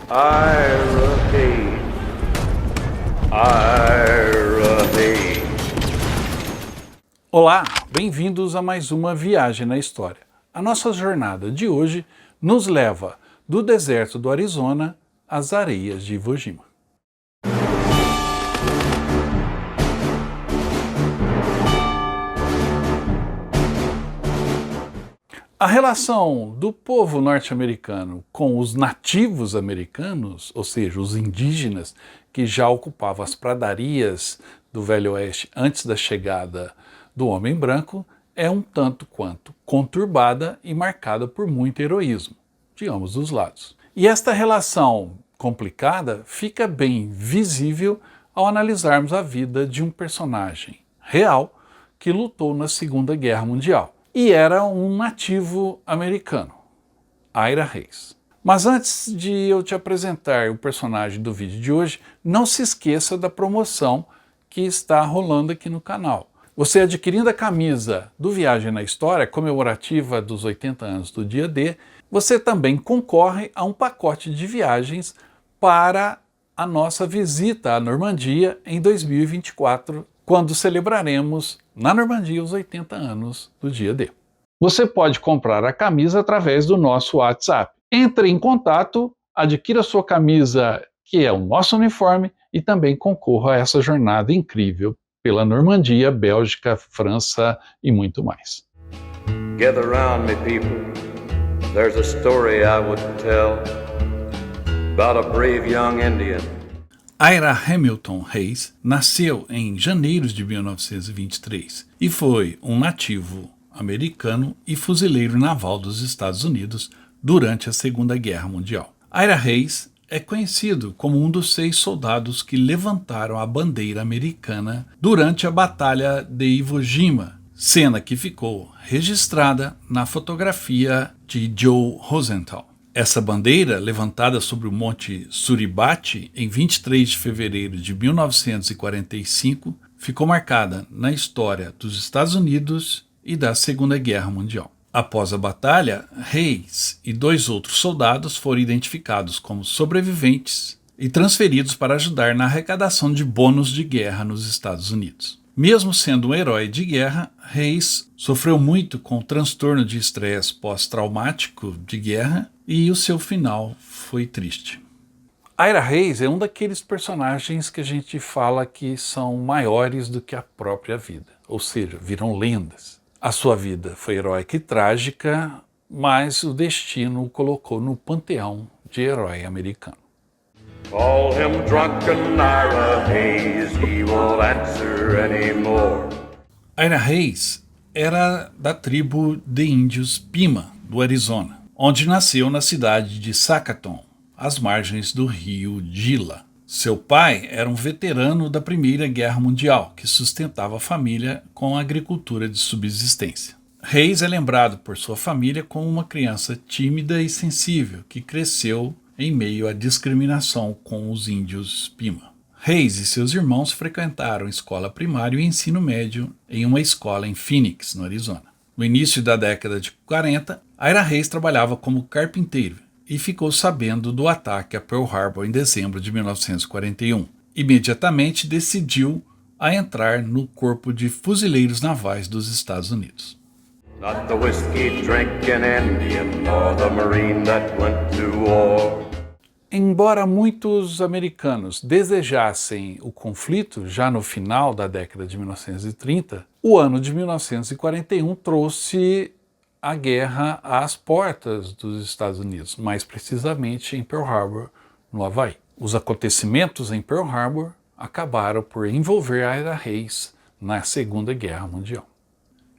Ira Hayes. Ira Hayes. Olá, bem-vindos a mais uma viagem na história. A nossa jornada de hoje nos leva do deserto do Arizona às areias de Iwo Jima. A relação do povo norte-americano com os nativos americanos, ou seja, os indígenas que já ocupavam as pradarias do Velho Oeste antes da chegada do homem branco, é um tanto quanto conturbada e marcada por muito heroísmo, de ambos os lados. E esta relação complicada fica bem visível ao analisarmos a vida de um personagem real que lutou na Segunda Guerra Mundial. E era um nativo americano, Ira Hayes. Mas antes de eu te apresentar o personagem do vídeo de hoje, não se esqueça da promoção que está rolando aqui no canal. Você adquirindo a camisa do Viagem na História, comemorativa dos 80 anos do dia D, você também concorre a um pacote de viagens para a nossa visita à Normandia em 2024, quando celebraremos na Normandia os 80 anos do dia D. Você pode comprar a camisa através do nosso WhatsApp. Entre em contato, adquira sua camisa, que é o nosso uniforme, e também concorra a essa jornada incrível pela Normandia, Bélgica, França e muito mais. Gather round me, people. There's a story I would tell about a brave young Indian. Ira Hamilton Hayes nasceu em janeiro de 1923 e foi um nativo americano e fuzileiro naval dos Estados Unidos durante a Segunda Guerra Mundial. Ira Hayes é conhecido como um dos 6 soldados que levantaram a bandeira americana durante a Batalha de Iwo Jima, cena que ficou registrada na fotografia de Joe Rosenthal. Essa bandeira, levantada sobre o Monte Suribachi em 23 de fevereiro de 1945, ficou marcada na história dos Estados Unidos e da Segunda Guerra Mundial. Após a batalha, Hayes e 2 outros soldados foram identificados como sobreviventes e transferidos para ajudar na arrecadação de bônus de guerra nos Estados Unidos. Mesmo sendo um herói de guerra, Hayes sofreu muito com o transtorno de estresse pós-traumático de guerra e o seu final foi triste. Ira Hayes é um daqueles personagens que a gente fala que são maiores do que a própria vida, ou seja, viram lendas. A sua vida foi heróica e trágica, mas o destino o colocou no panteão de herói americano. Call him drunken Ira Hayes, he won't answer anymore. Ira Hayes era da tribo de índios Pima, do Arizona, onde nasceu na cidade de Sacaton, às margens do rio Gila. Seu pai era um veterano da Primeira Guerra Mundial, que sustentava a família com a agricultura de subsistência. Hayes é lembrado por sua família como uma criança tímida e sensível, que cresceu em meio à discriminação com os índios Pima. Hayes e seus irmãos frequentaram escola primária e ensino médio em uma escola em Phoenix, no Arizona. No início da década de 40, Ira Hayes trabalhava como carpinteiro e ficou sabendo do ataque a Pearl Harbor em dezembro de 1941. Imediatamente decidiu a entrar no Corpo de Fuzileiros Navais dos Estados Unidos. Not the whiskey-drinking Indian, nor the Marine that went to war. Embora muitos americanos desejassem o conflito já no final da década de 1930, o ano de 1941 trouxe a guerra às portas dos Estados Unidos, mais precisamente em Pearl Harbor, no Havaí. Os acontecimentos em Pearl Harbor acabaram por envolver Ira Hayes na Segunda Guerra Mundial.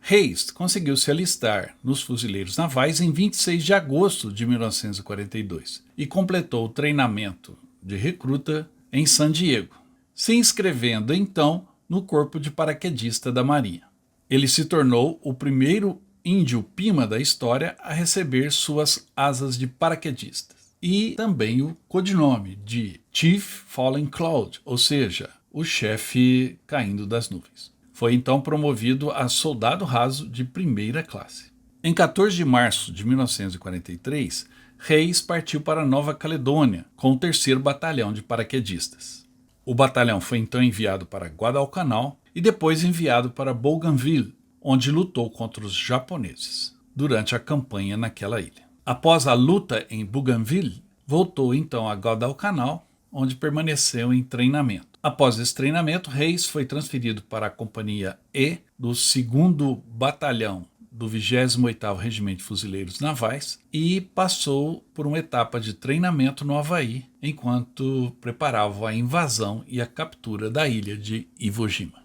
Hayes conseguiu se alistar nos Fuzileiros Navais em 26 de agosto de 1942 e completou o treinamento de recruta em San Diego, se inscrevendo então no Corpo de Paraquedista da Marinha. Ele se tornou o primeiro índio Pima da história a receber suas asas de paraquedista e também o codinome de Chief Falling Cloud, ou seja, o chefe caindo das nuvens. Foi então promovido a soldado raso de primeira classe. Em 14 de março de 1943, Hayes partiu para Nova Caledônia com o 3º Batalhão de Paraquedistas. O batalhão foi então enviado para Guadalcanal e depois enviado para Bougainville, onde lutou contra os japoneses, durante a campanha naquela ilha. Após a luta em Bougainville, voltou então a Guadalcanal, onde permaneceu em treinamento. Após esse treinamento, Hayes foi transferido para a Companhia E do 2º Batalhão do 28º Regimento de Fuzileiros Navais e passou por uma etapa de treinamento no Havaí, enquanto preparava a invasão e a captura da ilha de Iwo Jima.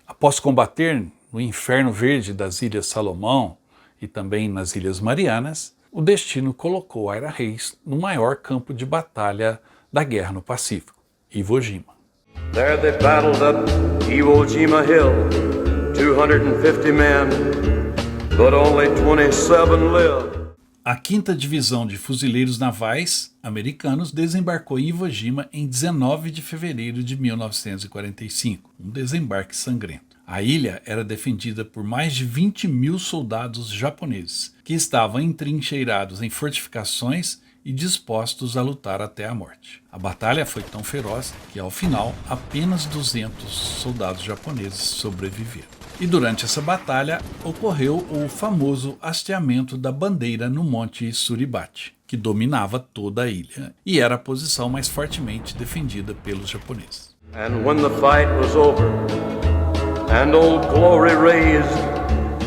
Após combater no Inferno Verde das Ilhas Salomão e também nas Ilhas Marianas, o destino colocou Ira Hayes no maior campo de batalha da Guerra no Pacífico, Iwo Jima. There they battled up Iwo Jima Hill, 250 men, but only 27 lived. A 5ª Divisão de Fuzileiros Navais americanos desembarcou em Iwo Jima em 19 de fevereiro de 1945, um desembarque sangrento. A ilha era defendida por mais de 20.000 soldados japoneses, que estavam entrincheirados em fortificações e dispostos a lutar até a morte. A batalha foi tão feroz que, ao final, apenas 200 soldados japoneses sobreviveram. E durante essa batalha ocorreu o famoso hasteamento da bandeira no Monte Suribachi, que dominava toda a ilha e era a posição mais fortemente defendida pelos japoneses. And when the fight was over, and Old Glory raised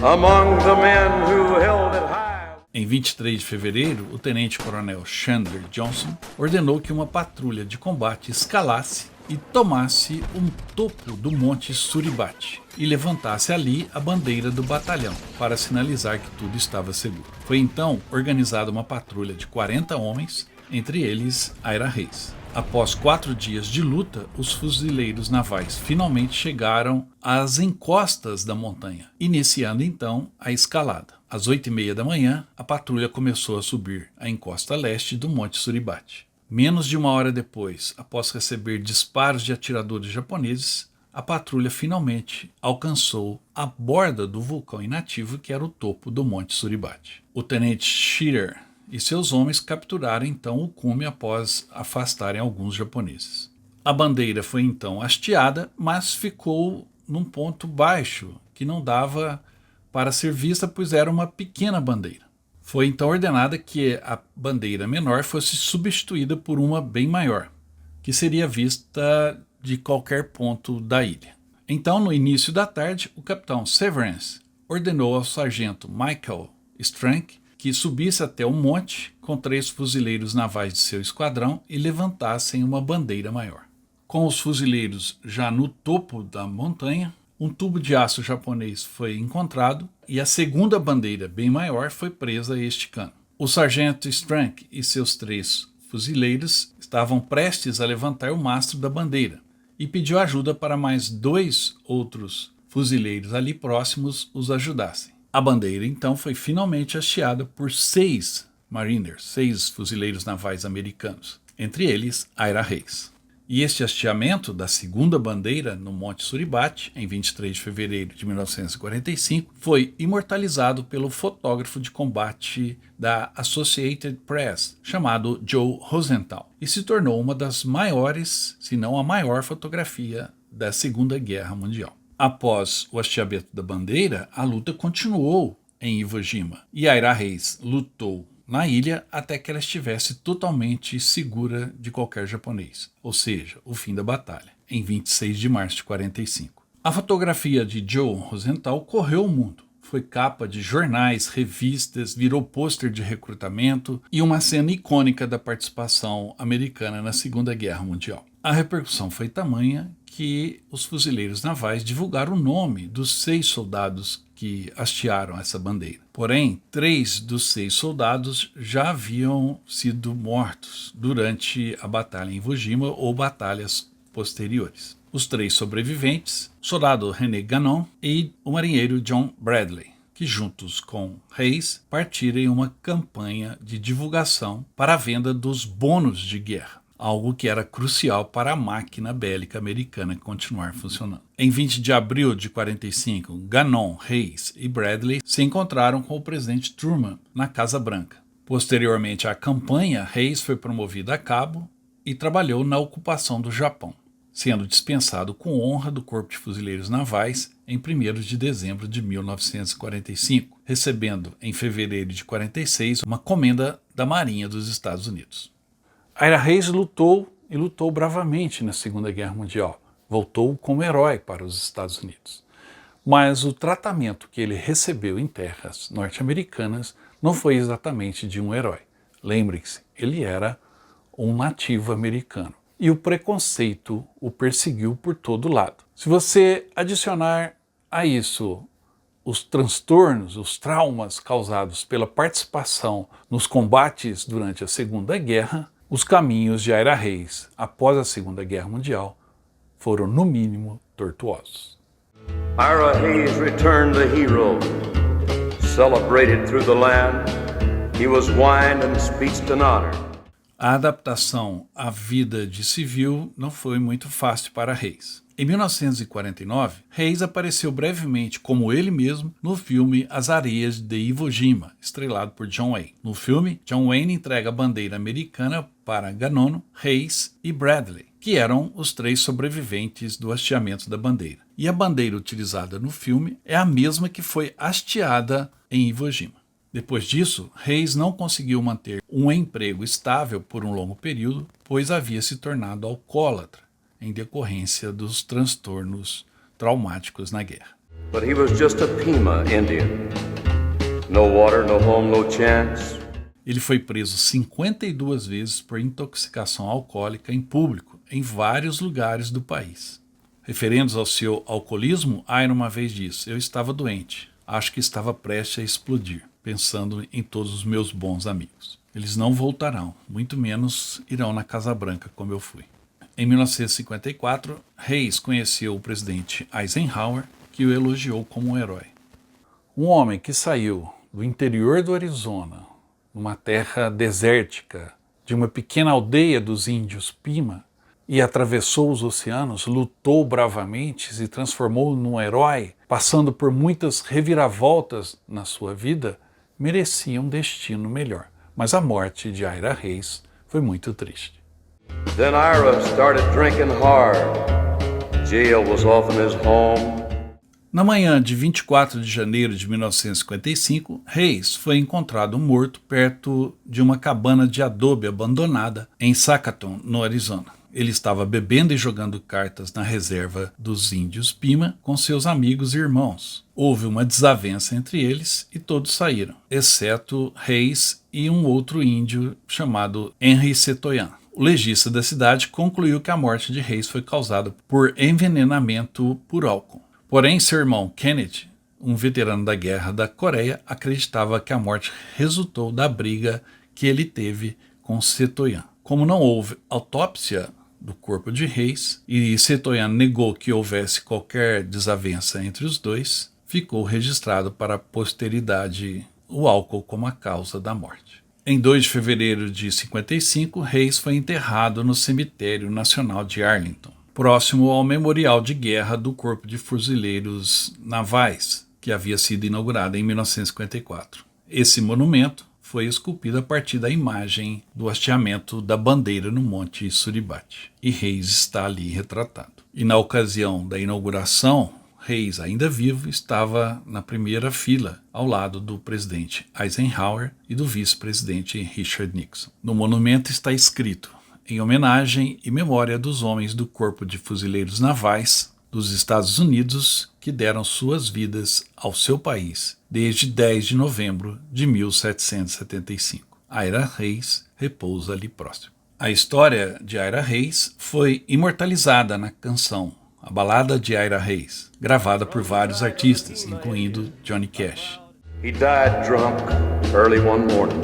among the men who held it high. Em 23 de fevereiro, o tenente-coronel Chandler Johnson ordenou que uma patrulha de combate escalasse e tomasse um topo do Monte Suribachi e levantasse ali a bandeira do batalhão para sinalizar que tudo estava seguro. Foi então organizada uma patrulha de 40 homens, entre eles Ira Hayes. Após 4 dias de luta, os fuzileiros navais finalmente chegaram às encostas da montanha, iniciando então a escalada. Às 8h30 da manhã, a patrulha começou a subir a encosta leste do Monte Suribachi. Menos de uma hora depois, após receber disparos de atiradores japoneses, a patrulha finalmente alcançou a borda do vulcão inativo que era o topo do Monte Suribachi. O tenente Shearer e seus homens capturaram então o cume após afastarem alguns japoneses. A bandeira foi então hasteada, mas ficou num ponto baixo que não dava para ser vista, pois era uma pequena bandeira. Foi então ordenada que a bandeira menor fosse substituída por uma bem maior, que seria vista de qualquer ponto da ilha. Então, no início da tarde, o capitão Severance ordenou ao sargento Michael Strank que subisse até o monte com 3 fuzileiros navais de seu esquadrão e levantassem uma bandeira maior. Com os fuzileiros já no topo da montanha, um tubo de aço japonês foi encontrado e a segunda bandeira, bem maior, foi presa a este cano. O sargento Strank e seus 3 fuzileiros estavam prestes a levantar o mastro da bandeira e pediu ajuda para mais 2 outros fuzileiros ali próximos os ajudassem. A bandeira então foi finalmente hasteada por 6 mariners, 6 fuzileiros navais americanos, entre eles Ira Hayes. E este hasteamento da segunda bandeira no Monte Suribachi, em 23 de fevereiro de 1945, foi imortalizado pelo fotógrafo de combate da Associated Press, chamado Joe Rosenthal, e se tornou uma das maiores, se não a maior fotografia da Segunda Guerra Mundial. Após o hasteamento da bandeira, a luta continuou em Iwo Jima, e Ira Hayes lutou na ilha até que ela estivesse totalmente segura de qualquer japonês, ou seja, o fim da batalha, em 26 de março de 45. A fotografia de Joe Rosenthal correu o mundo. Foi capa de jornais, revistas, virou pôster de recrutamento e uma cena icônica da participação americana na Segunda Guerra Mundial. A repercussão foi tamanha que os fuzileiros navais divulgaram o nome dos 6 soldados que hastearam essa bandeira. Porém, 3 dos 6 soldados já haviam sido mortos durante a batalha em Iwo Jima ou batalhas posteriores. Os 3 sobreviventes, o soldado René Gannon e o marinheiro John Bradley, que juntos com Hayes partiram em uma campanha de divulgação para a venda dos bônus de guerra. algo que era crucial para a máquina bélica americana continuar funcionando. Em 20 de abril de 45, Gannon, Hayes e Bradley se encontraram com o presidente Truman na Casa Branca. Posteriormente à campanha, Hayes foi promovido a cabo e trabalhou na ocupação do Japão, sendo dispensado com honra do Corpo de Fuzileiros Navais em 1º de dezembro de 1945, recebendo em fevereiro de 46 uma comenda da Marinha dos Estados Unidos. Ira Hayes lutou e lutou bravamente na Segunda Guerra Mundial, voltou como herói para os Estados Unidos. Mas o tratamento que ele recebeu em terras norte-americanas não foi exatamente de um herói. Lembre-se, ele era um nativo americano. E o preconceito o perseguiu por todo lado. Se você adicionar a isso os transtornos, os traumas causados pela participação nos combates durante a Segunda Guerra, os caminhos de Ira Hayes após a Segunda Guerra Mundial foram, no mínimo, tortuosos. Ira Hayes returned the hero. Celebrated through the land, he was wined and speeched in honor. A adaptação à vida de civil não foi muito fácil para Hayes. Em 1949, Hayes apareceu brevemente como ele mesmo no filme As Areias de Iwo Jima, estrelado por John Wayne. No filme, John Wayne entrega a bandeira americana para Gannon, Hayes e Bradley, que eram os 3 sobreviventes do hasteamento da bandeira. E a bandeira utilizada no filme é a mesma que foi hasteada em Iwo Jima. Depois disso, Hayes não conseguiu manter um emprego estável por um longo período, pois havia se tornado alcoólatra, em decorrência dos transtornos traumáticos na guerra. But he was just a Pima Indian. No water, no home, no chance. Ele foi preso 52 vezes por intoxicação alcoólica em público, em vários lugares do país. Referindo ao seu alcoolismo, Ira uma vez disse: "Eu estava doente, acho que estava prestes a explodir, pensando em todos os meus bons amigos. Eles não voltarão, muito menos irão na Casa Branca como eu fui." Em 1954, Hayes conheceu o presidente Eisenhower, que o elogiou como um herói. Um homem que saiu do interior do Arizona, numa terra desértica, de uma pequena aldeia dos índios Pima, e atravessou os oceanos, lutou bravamente, se transformou num herói, passando por muitas reviravoltas na sua vida, merecia um destino melhor. Mas a morte de Ira Hayes foi muito triste. Then Ira started drinking hard. Jail was often his home. Na manhã de 24 de janeiro de 1955, Hayes foi encontrado morto perto de uma cabana de adobe abandonada em Sacaton, no Arizona. Ele estava bebendo e jogando cartas na reserva dos índios Pima com seus amigos e irmãos. Houve uma desavença entre eles e todos saíram, exceto Hayes e um outro índio chamado Henry Setoyan. O legista da cidade concluiu que a morte de Hayes foi causada por envenenamento por álcool. Porém, seu irmão Kennedy, um veterano da Guerra da Coreia, acreditava que a morte resultou da briga que ele teve com Setoyan. Como não houve autópsia do corpo de Hayes e Setoyan negou que houvesse qualquer desavença entre os dois, ficou registrado para a posteridade o álcool como a causa da morte. Em 2 de fevereiro de 55, Hayes foi enterrado no Cemitério Nacional de Arlington, próximo ao Memorial de Guerra do Corpo de Fuzileiros Navais, que havia sido inaugurado em 1954. Esse monumento foi esculpido a partir da imagem do hasteamento da bandeira no Monte Suribate, e Hayes está ali retratado. E na ocasião da inauguração, Hayes, ainda vivo, estava na primeira fila, ao lado do presidente Eisenhower e do vice-presidente Richard Nixon. No monumento está escrito: "Em homenagem e memória dos homens do Corpo de Fuzileiros Navais dos Estados Unidos que deram suas vidas ao seu país desde 10 de novembro de 1775. Ira Hayes repousa ali próximo." A história de Ira Hayes foi imortalizada na canção A Balada de Ira Hayes, gravada por vários artistas, incluindo Johnny Cash. He died drunk early one morning.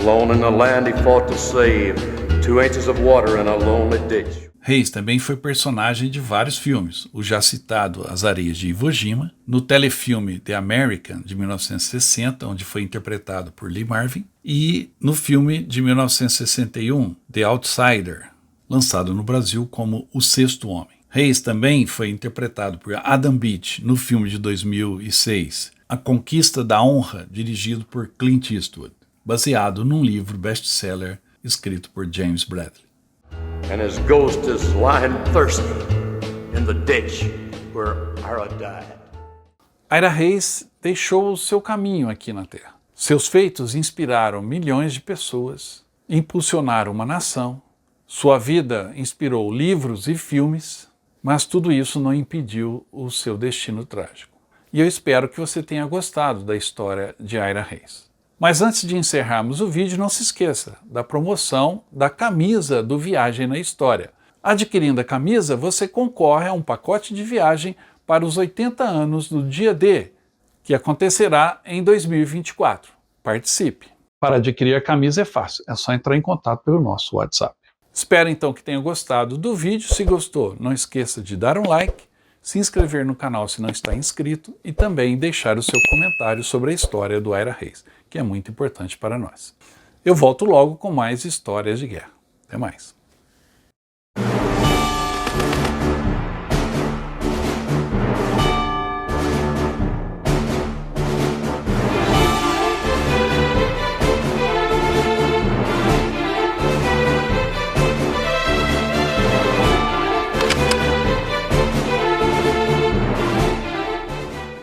Alone in the land he fought to save, 2 inches of water in a lonely ditch. Reis também foi personagem de vários filmes, o já citado As Areias de Iwo Jima, no telefilme The American, de 1960, onde foi interpretado por Lee Marvin, e no filme de 1961, The Outsider, lançado no Brasil como O Sexto Homem. Reis também foi interpretado por Adam Beach no filme de 2006, A Conquista da Honra, dirigido por Clint Eastwood, baseado num livro best-seller escrito por James Bradley. And his ghost is lying thirsty in the ditch where Ira died. Ira Reis deixou o seu caminho aqui na Terra. Seus feitos inspiraram milhões de pessoas, impulsionaram uma nação, sua vida inspirou livros e filmes, mas tudo isso não impediu o seu destino trágico. E eu espero que você tenha gostado da história de Ira Reis. Mas antes de encerrarmos o vídeo, não se esqueça da promoção da camisa do Viagem na História. Adquirindo a camisa, você concorre a um pacote de viagem para os 80 anos do Dia D, que acontecerá em 2024. Participe! Para adquirir a camisa é fácil, é só entrar em contato pelo nosso WhatsApp. Espero então que tenha gostado do vídeo. Se gostou, não esqueça de dar um like, se inscrever no canal se não está inscrito e também deixar o seu comentário sobre a história do Ira Reis, que é muito importante para nós. Eu volto logo com mais histórias de guerra. Até mais!